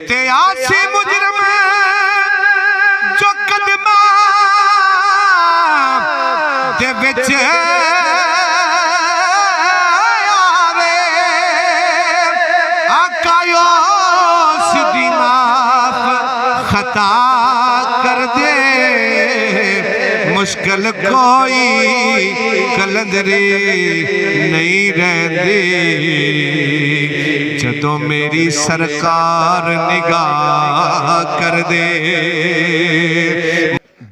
ते आसी मुजरम जो कदमा दे विच आवे आकायो सिद्धी माफ खता कर दे मुश्किल कोई कलंदरी नहीं रहती जदों मेरी सरकार निगाह कर दे।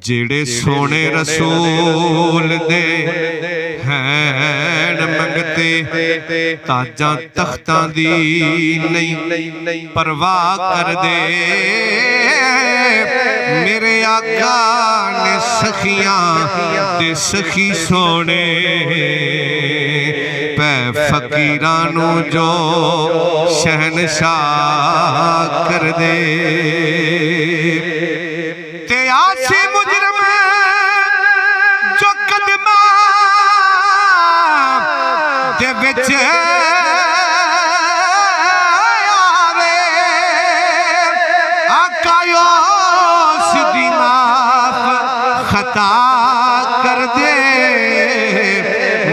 जेड़े सोने रसूल दे हैन मंगते ताजा तख्तां दी नहीं परवाह कर दे। मेरे आका ने सखियां ते सखी सोने पै फकीरां नू जो शहनशाह कर दे। ते आसी मुजरम जो कदमा दे विच आवे आकायो सिद्धी माफ खता कर दे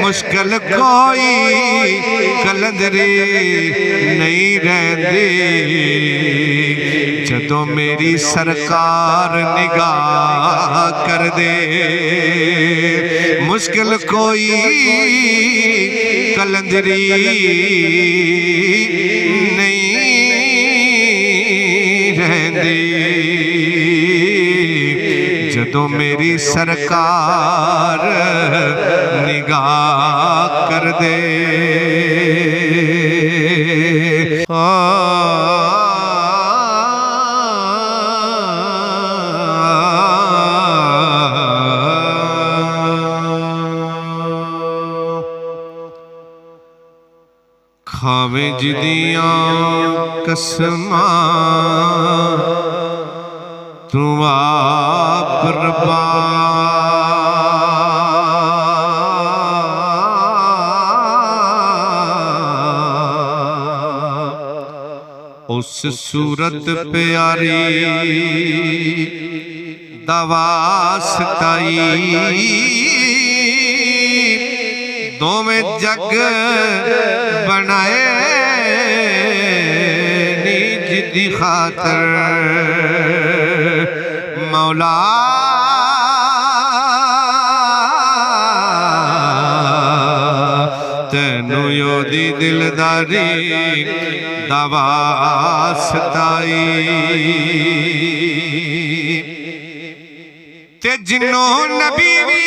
मुश्किल कोई कलंदरी नहीं रहती जदों मेरी सरकार निगाह कर दे। मुश्किल कोई कलंदरी नहीं रहती जदों मेरी सरकार निगाह कर दे। खावे जिदियां कसमां तू आप रब्बा उस सूरत प्यारी दवासताई दोवें जग बनाए निज दी खातर मौला तेनू योदी दिलदारी दवासताई ते जिन्नो नबी भी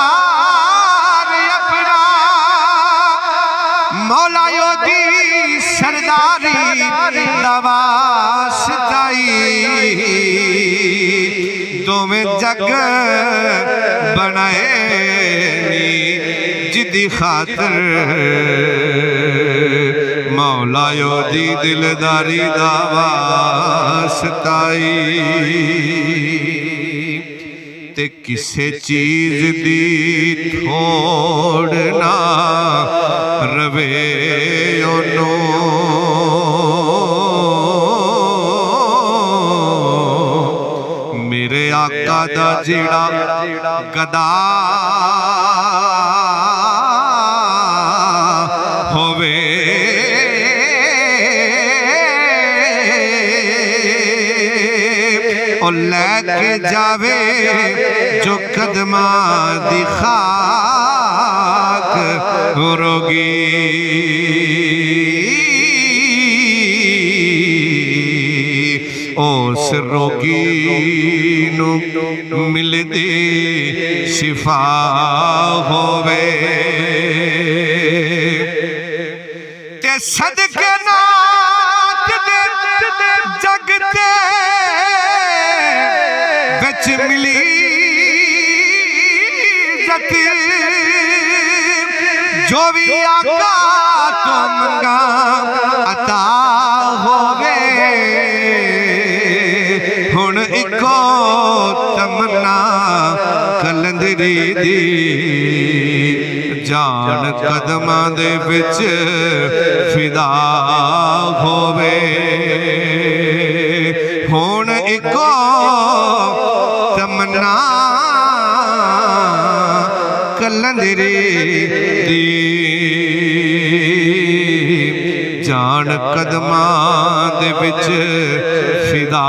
सरदार अपना मौला योदी सरदारी दवासताई दोवें जग बनाए जिदी खातर मौला योदी दिलदारी दवासताई ते किसे चीज दी थोड़ ना रवे ओनू मेरे आका दा जिड़ा गदा होवे और लैके जावे जो कदमा दी खाक रोगी उस रोगी नू मिलदी शिफा होवे ते सदके नाथ दे जगते विच मिली जती जो भी आका तो मंगा अता होवे हुण इको तमन्ना कलंदरी दी ਜਾਨ ਕਦਮਾਂ ਦੇ ਵਿੱਚ ਫਿਦਾ ਹੋਵੇ। ਹੁਣ ਇੱਕੋ ਤਮੰਨਾ ਕਲੰਦਰੀ ਦੀ, ਜਾਨ ਕਦਮਾਂ ਦੇ ਵਿੱਚ ਫਿਦਾ